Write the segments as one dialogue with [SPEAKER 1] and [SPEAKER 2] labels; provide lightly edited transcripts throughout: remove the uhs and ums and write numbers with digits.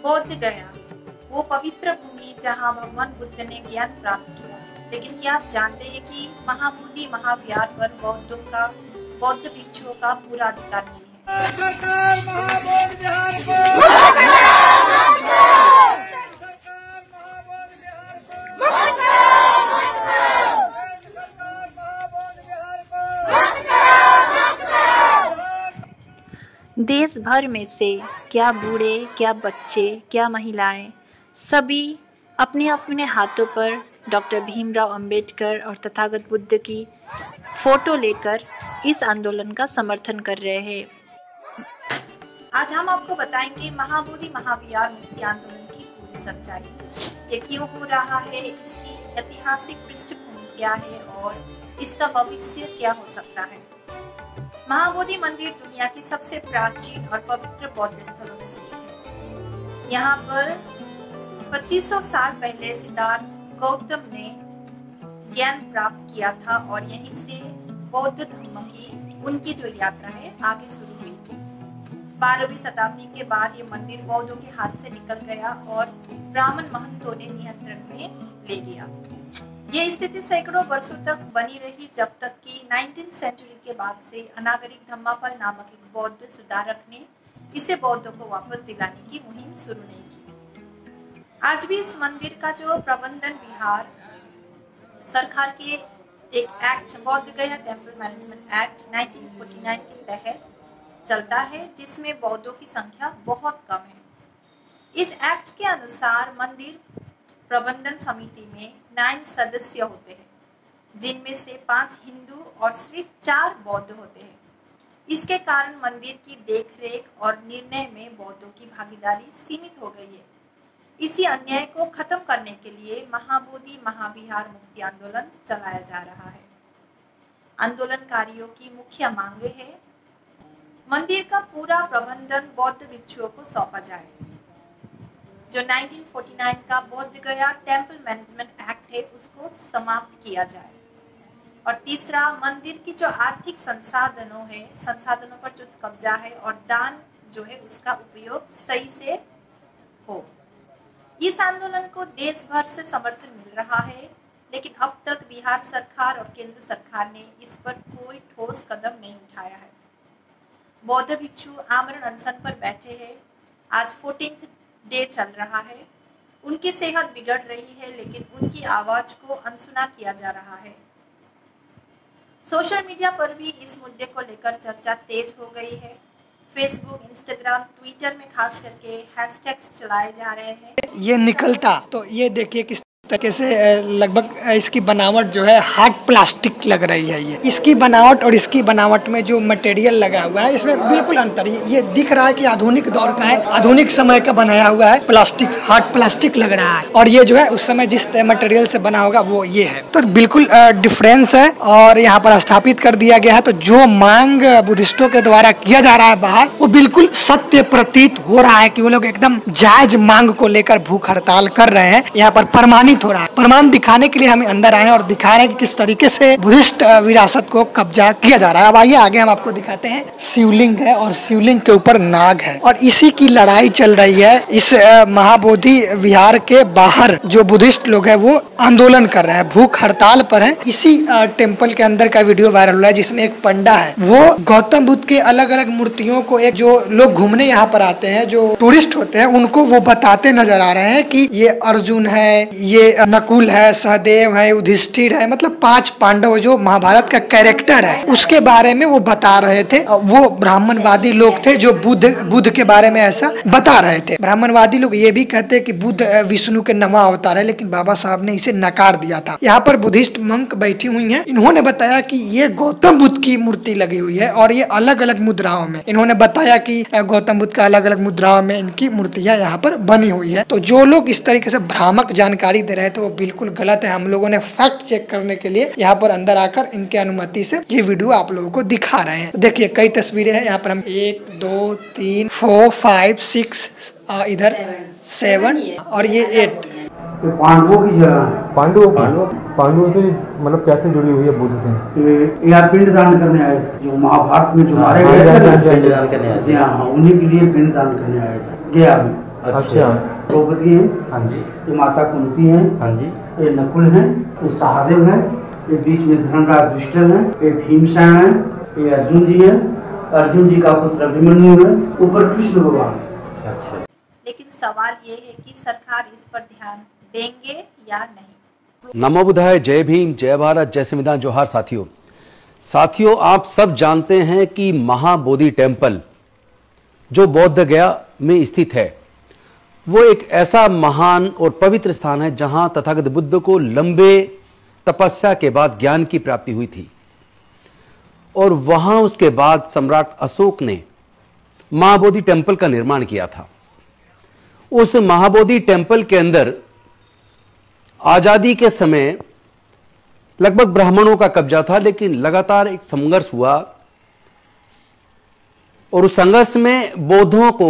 [SPEAKER 1] बोध गया, वो पवित्र भूमि जहाँ भगवान बुद्ध ने ज्ञान प्राप्त किया। लेकिन क्या आप जानते हैं कि महाबोधि महाविहार पर बौद्ध भिक्षुओं का पूरा अधिकार नहीं है। देश भर में से क्या बूढ़े, क्या बच्चे, क्या महिलाएं, सभी अपने अपने हाथों पर डॉक्टर भीमराव अंबेडकर और तथागत बुद्ध की फोटो लेकर इस आंदोलन का समर्थन कर रहे हैं। आज हम आपको बताएंगे महाबोधि महाविहार मुक्ति आंदोलन की पूरी सच्चाई, ये क्यों हो रहा है, इसकी ऐतिहासिक पृष्ठभूमि क्या है और इसका भविष्य क्या हो सकता है। महाबोधि मंदिर दुनिया की सबसे प्राचीन और पवित्र बौद्ध स्थलों में से एक है। यहाँ पर 2500 साल पहले सिद्धार्थ गौतम ने ज्ञान प्राप्त किया था और यहीं से बौद्ध धर्म की उनकी जो यात्रा है आगे शुरू हुई थी। 12वीं शताब्दी के बाद ये मंदिर बौद्धों के हाथ से निकल गया और ब्राह्मण महंतों ने नियंत्रण में ले लिया। ये स्थिति सैकड़ों वर्षों तक बनी रही, जब तक कि 19वीं सेंचुरी के बाद से अनागरिक धम्माफल नामक एक बौद्ध सुधारक ने इसे बौद्धों को वापस दिलाने की मुहिम शुरू नहीं की। आज भी इस मंदिर का जो प्रबंधन बिहार सरकार के एक एक्ट बौद्ध गया टेम्पल मैनेजमेंट एक्ट 1949 के तहत चलता है, जिसमें बौद्धों की संख्या बहुत कम है। इस एक्ट के अनुसार मंदिर प्रबंधन समिति में 9 सदस्य होते हैं, जिनमें से 5 हिंदू और सिर्फ 4 बौद्ध होते हैं। इसके कारण मंदिर की देखरेख और निर्णय में बौद्धों की भागीदारी सीमित हो गई है। इसी अन्याय को खत्म करने के लिए महाबोधि महाविहार मुक्ति आंदोलन चलाया जा रहा है। आंदोलनकारियों की मुख्य मांग है मंदिर का पूरा प्रबंधन बौद्ध भिक्षुओं को सौंपा जाए। जो 1949 का बौद्ध गया टेम्पल मैनेजमेंट एक्ट है उसको समाप्त किया जाए। और तीसरा, मंदिर की जो आर्थिक संसाधनों पर जो कब्जा है और दान जो है उसका उपयोग सही से हो। इस आंदोलन को देश भर से समर्थन मिल रहा है, लेकिन अब तक बिहार सरकार और केंद्र सरकार ने इस पर कोई ठोस कदम नहीं उठाया है। बौद्ध भिक्षु आमरण अनशन पर बैठे हैं। आज 14th डे चल रहा है। उनकी सेहत बिगड़ रही है, लेकिन उनकी आवाज को अनसुना किया जा रहा है। सोशल मीडिया पर भी इस मुद्दे को लेकर चर्चा तेज हो गई है। फेसबुक, इंस्टाग्राम, ट्विटर में खास करके हैशटैग्स चलाए जा रहे हैं।
[SPEAKER 2] ये निकलता तो ये देखिए किस तरीके से लगभग इसकी बनावट जो है हार्ड प्लास्टिक लग रही है। ये इसकी बनावट और इसकी बनावट में जो मटेरियल लगा हुआ है इसमें बिल्कुल अंतर। ये दिख रहा है कि आधुनिक दौर का है, आधुनिक समय का बनाया हुआ है। प्लास्टिक, हार्ड प्लास्टिक लग रहा है और ये जो है उस समय जिस मटेरियल से बना होगा वो ये है, तो बिल्कुल डिफरेंस है। और यहाँ पर स्थापित कर दिया गया है। तो जो मांग बुद्धिस्टों के द्वारा किया जा रहा है बाहर, वो बिल्कुल सत्य प्रतीत हो रहा है कि वो लोग एकदम जायज मांग को लेकर भूख हड़ताल कर रहे हैं। यहाँ पर प्रमाणित हो रहा है। प्रमाण दिखाने के लिए हम अंदर आए हैं और दिखा रहे हैं कि किस तरीके से बुद्धिस्ट विरासत को कब्जा किया जा रहा है। अब आइए आगे हम आपको दिखाते हैं। शिवलिंग है और शिवलिंग के ऊपर नाग है और इसी की लड़ाई चल रही है। इस महाबोधि विहार के बाहर जो बुद्धिस्ट लोग हैं वो आंदोलन कर रहे हैं, भूख हड़ताल पर है। इसी टेम्पल के अंदर का वीडियो वायरल हुआ है, जिसमें एक पंडा है वो गौतम बुद्ध के अलग अलग मूर्तियों को, एक जो लोग घूमने यहाँ पर आते हैं, जो टूरिस्ट होते हैं, उनको वो बताते नजर आ रहे हैं कि ये अर्जुन है, ये नकुल है, सहदेव है, युधिष्ठिर है, मतलब 5 पांडव जो महाभारत का कैरेक्टर है उसके बारे में वो बता रहे थे। वो ब्राह्मणवादी लोग थे जो बुद्ध के बारे में ऐसा बता रहे थे। ब्राह्मणवादी लोग ये भी कहते हैं कि बुद्ध विष्णु के नवा अवतार है, लेकिन बाबा साहब ने इसे नकार दिया था। यहाँ पर बुद्धिस्ट मंक बैठी हुई हैं। इन्होंने बताया कि ये गौतम बुद्ध की मूर्ति लगी हुई है और ये अलग अलग मुद्राओं में, इन्होंने बताया कि गौतम बुद्ध का अलग अलग मुद्राओं में इनकी मूर्तियां यहाँ पर बनी हुई है। तो जो लोग इस तरीके से भ्रामक जानकारी दे रहे थे वो बिल्कुल गलत है। हम लोगों ने फैक्ट चेक करने के लिए यहाँ पर अंदर आकर इनके अनुमति से ये वीडियो आप लोगों को दिखा रहे हैं। देखिए कई तस्वीरें हैं यहाँ पर। हम 1 2 3 4 5 6 इधर 7 और ये 8
[SPEAKER 3] पांडवों की जगह है।
[SPEAKER 4] पांडवों से मतलब कैसे जुड़ी हुई है बुद्ध से?
[SPEAKER 3] यहाँ पिंड दान करने आए थे, जो महाभारत में जो मारे गए थे, उन्हीं के लिए पिंड दान करने आए थे। गया
[SPEAKER 4] अच्छा।
[SPEAKER 3] द्रौपदी हैं,
[SPEAKER 4] हाँ जी।
[SPEAKER 3] ये माता कुंती हैं,
[SPEAKER 4] हाँ जी।
[SPEAKER 3] ये नकुल हैं, ये सहदेव हैं, ये बीच में धर्मराज युधिष्ठिर हैं, ये भीमसेन हैं, ये अर्जुन जी हैं, अर्जुन जी का पुत्र अभिमन्यु है, ऊपर कृष्ण भगवान।
[SPEAKER 4] अच्छा।
[SPEAKER 1] लेकिन सवाल ये है कि सरकार इस पर ध्यान देंगे या नहीं।
[SPEAKER 5] नमो बुद्धाय, जय भीम, जय भारत, जय संविधान, जोहार। साथियों, आप सब जानते हैं कि महाबोधि टेम्पल जो बोध गया में स्थित है, वो एक ऐसा महान और पवित्र स्थान है जहां तथागत बुद्ध को लंबे तपस्या के बाद ज्ञान की प्राप्ति हुई थी। और वहां उसके बाद सम्राट अशोक ने महाबोधि टेम्पल का निर्माण किया था। उस महाबोधि टेम्पल के अंदर आजादी के समय लगभग ब्राह्मणों का कब्जा था, लेकिन लगातार एक संघर्ष हुआ और उस संघर्ष में बौद्धों को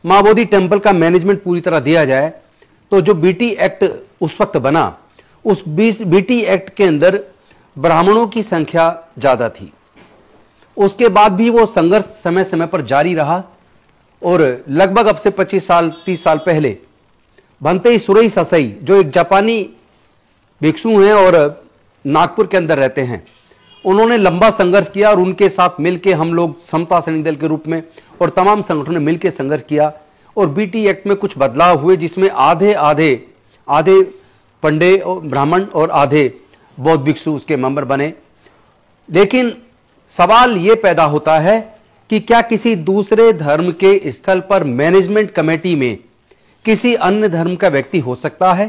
[SPEAKER 5] महाबोधि टेम्पल का मैनेजमेंट पूरी तरह दिया जाए। तो जो बीटी एक्ट उस वक्त बना, उस बीटी एक्ट के अंदर ब्राह्मणों की संख्या ज्यादा थी। उसके बाद भी वो संघर्ष समय समय पर जारी रहा और लगभग अब से 25 साल 30 साल पहले भंते सुरई ससई, जो एक जापानी भिक्षु हैं और नागपुर के अंदर रहते हैं, उन्होंने लंबा संघर्ष किया और उनके साथ मिलकर हम लोग समता सैनिक दल के रूप में और तमाम संगठनों ने मिलकर संघर्ष किया और बीटी एक्ट में कुछ बदलाव हुए, जिसमें आधे पंडे और ब्राह्मण और आधे बौद्ध भिक्षु उसके मेंबर बने। लेकिन सवाल यह पैदा होता है कि क्या किसी दूसरे धर्म के स्थल पर मैनेजमेंट कमेटी में किसी अन्य धर्म का व्यक्ति हो सकता है?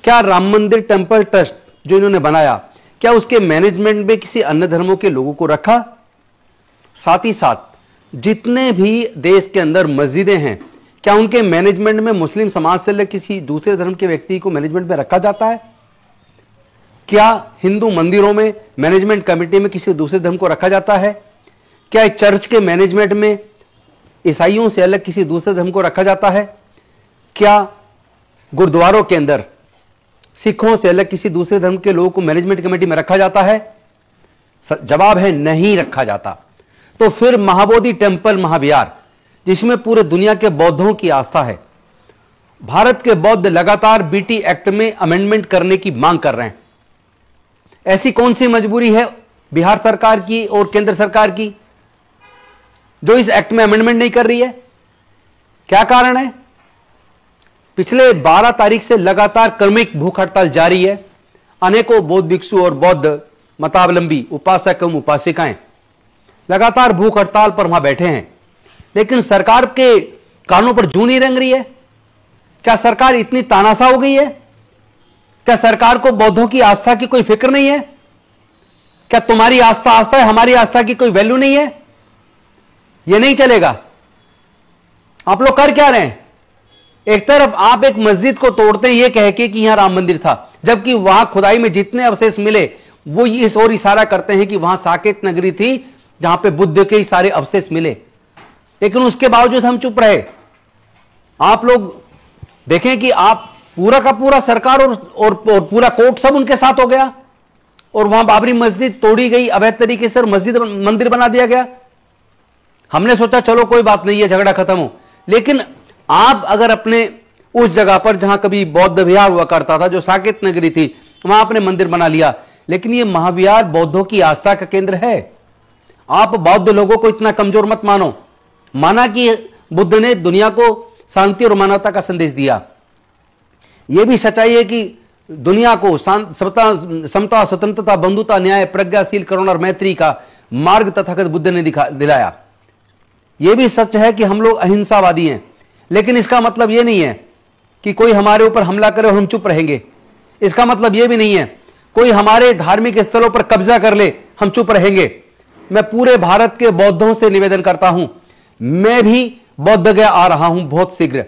[SPEAKER 5] क्या राम मंदिर टेम्पल ट्रस्ट जो इन्होंने बनाया, क्या उसके मैनेजमेंट में किसी अन्य धर्मों के लोगों को रखा? साथ ही साथ जितने भी देश के अंदर मस्जिदें हैं, क्या उनके मैनेजमेंट में मुस्लिम समाज से लेकर किसी दूसरे धर्म के व्यक्ति को मैनेजमेंट में रखा जाता है? क्या हिंदू मंदिरों में मैनेजमेंट कमेटी में किसी दूसरे धर्म को रखा जाता है? क्या चर्च के मैनेजमेंट में ईसाइयों से अलग किसी दूसरे धर्म को रखा जाता है? क्या गुरुद्वारों के अंदर सिखों से अलग किसी दूसरे धर्म के लोगों को मैनेजमेंट कमेटी में रखा जाता है? जवाब है नहीं रखा जाता। तो फिर महाबोधि टेम्पल महाविहार, जिसमें पूरे दुनिया के बौद्धों की आस्था है, भारत के बौद्ध लगातार बीटी एक्ट में अमेंडमेंट करने की मांग कर रहे हैं। ऐसी कौन सी मजबूरी है बिहार सरकार की और केंद्र सरकार की जो इस एक्ट में अमेंडमेंट नहीं कर रही है? क्या कारण है? पिछले 12 तारीख से लगातार क्रमिक भूख हड़ताल जारी है। अनेकों बौद्ध भिक्षु और बौद्ध मतावलंबी उपासक एवं उपासिकाएं लगातार भूख हड़ताल पर वहां बैठे हैं, लेकिन सरकार के कानों पर जूं नहीं रंग रही है। क्या सरकार इतनी तानाशाह हो गई है? क्या सरकार को बौद्धों की आस्था की कोई फिक्र नहीं है? क्या तुम्हारी आस्था आस्था है, हमारी आस्था की कोई वैल्यू नहीं है? यह नहीं चलेगा। आप लोग कर क्या रहे हैं? एक तरफ आप एक मस्जिद को तोड़ते हैं यह कह के कि यहां राम मंदिर था, जबकि वहां खुदाई में जितने अवशेष मिले वो इस ओर इशारा करते हैं कि वहां साकेत नगरी थी जहां पे बुद्ध के सारे अवशेष मिले। लेकिन उसके बावजूद हम चुप रहे। आप लोग देखें कि आप पूरा का पूरा सरकार और पूरा कोर्ट सब उनके साथ हो गया और वहां बाबरी मस्जिद तोड़ी गई अवैध तरीके से और मस्जिद मंदिर बना दिया गया। हमने सोचा चलो कोई बात नहीं है, झगड़ा खत्म हो। लेकिन आप अगर अपने उस जगह पर जहां कभी बौद्ध विहार हुआ करता था, जो साकेत नगरी थी, वहां आपने मंदिर बना लिया, लेकिन यह महाविहार बौद्धों की आस्था का केंद्र है। आप बौद्ध लोगों को इतना कमजोर मत मानो। माना कि बुद्ध ने दुनिया को शांति और मानवता का संदेश दिया। यह भी सच्चाई है कि दुनिया को समता, स्वतंत्रता, बंधुता, न्याय, प्रज्ञाशील, करुणा और मैत्री का मार्ग तथागत बुद्ध ने दिलाया। यह भी सच है कि हम लोग अहिंसावादी हैं, लेकिन इसका मतलब यह नहीं है कि कोई हमारे ऊपर हमला करे और हम चुप रहेंगे। इसका मतलब यह भी नहीं है कोई हमारे धार्मिक स्थलों पर कब्जा कर ले, हम चुप रहेंगे। मैं पूरे भारत के बौद्धों से निवेदन करता हूं, मैं भी बौद्ध गया आ रहा हूं बहुत शीघ्र।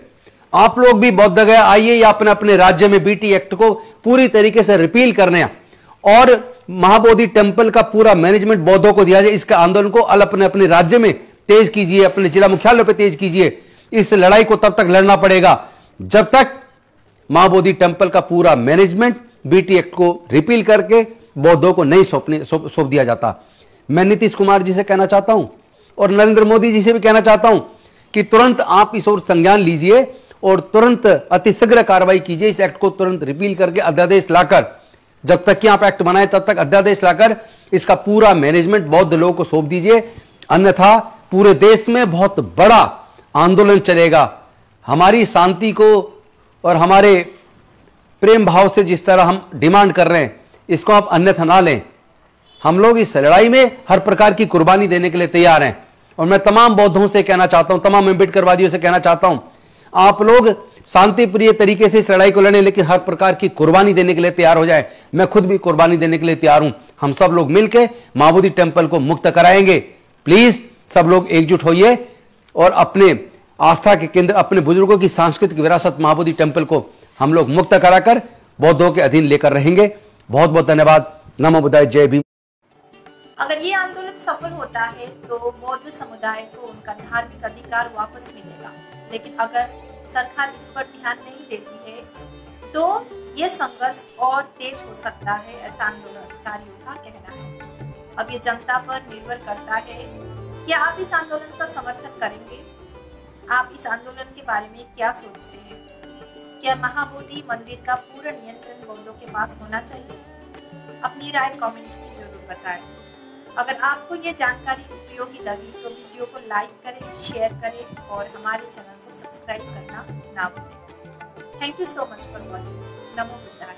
[SPEAKER 5] आप लोग भी बौद्ध गया आइए या अपने अपने राज्य में बीटी एक्ट को पूरी तरीके से रिपील करने और महाबोधि टेम्पल का पूरा मैनेजमेंट बौद्धों को दिया जाए। इसका आंदोलन को अपने अपने राज्य में तेज कीजिए, अपने जिला मुख्यालयों पर तेज कीजिए। इस लड़ाई को तब तक लड़ना पड़ेगा जब तक महाबोधि टेम्पल का पूरा मैनेजमेंट बीटी एक्ट को रिपील करके बौद्धों को नहीं सौंप दिया जाता। मैं नीतीश कुमार जी से कहना चाहता हूं और नरेंद्र मोदी जी से भी कहना चाहता हूं कि तुरंत आप इस ओर संज्ञान लीजिए और तुरंत अतिशीघ्र कार्रवाई कीजिए। इस एक्ट को तुरंत रिपील करके अध्यादेश लाकर, जब तक कि आप एक्ट बनाए तब तक अध्यादेश लाकर इसका पूरा मैनेजमेंट बौद्ध लोगों को सौंप दीजिए, अन्यथा पूरे देश में बहुत बड़ा आंदोलन चलेगा। हमारी शांति को और हमारे प्रेम भाव से जिस तरह हम डिमांड कर रहे हैं, इसको आप अन्यथा ना लें। हम लोग इस लड़ाई में हर प्रकार की कुर्बानी देने के लिए तैयार हैं। और मैं तमाम बौद्धों से कहना चाहता हूं, तमाम अम्बेडकरवादियों से कहना चाहता हूं, आप लोग शांति प्रिय तरीके से इस लड़ाई को लड़ें, लेकिन हर प्रकार की कुर्बानी देने के लिए तैयार हो जाए। मैं खुद भी कुर्बानी देने के लिए तैयार हूं। हम सब लोग मिलकर मां बोधि टेम्पल को मुक्त कराएंगे। प्लीज सब लोग एकजुट होइए और अपने आस्था के केंद्र, अपने बुजुर्गों की सांस्कृतिक विरासत मां बोधि टेम्पल को हम लोग मुक्त कराकर बौद्धों के अधीन लेकर रहेंगे। बहुत बहुत धन्यवाद। नमो बुद्धाय। जय भीम।
[SPEAKER 1] अगर ये आंदोलन सफल होता है तो बौद्ध समुदाय को उनका धार्मिक अधिकार वापस मिलेगा, लेकिन अगर सरकार इस पर ध्यान नहीं देती है तो ये संघर्ष और तेज हो सकता है, ऐसा आंदोलनकारियों का कहना है। अब ये जनता पर निर्भर करता है, क्या आप इस आंदोलन का समर्थन करेंगे? आप इस आंदोलन के बारे में क्या सोचते हैं? क्या महाबोधि मंदिर का पूरा नियंत्रण बौद्धों के पास होना चाहिए? अपनी राय कमेंट में जरूर बताएं। अगर आपको ये जानकारी उपयोगी लगी तो वीडियो को लाइक करें, शेयर करें और हमारे चैनल को सब्सक्राइब करना ना भूलें। Thank you so much for watching. NaMo बुद्धाय।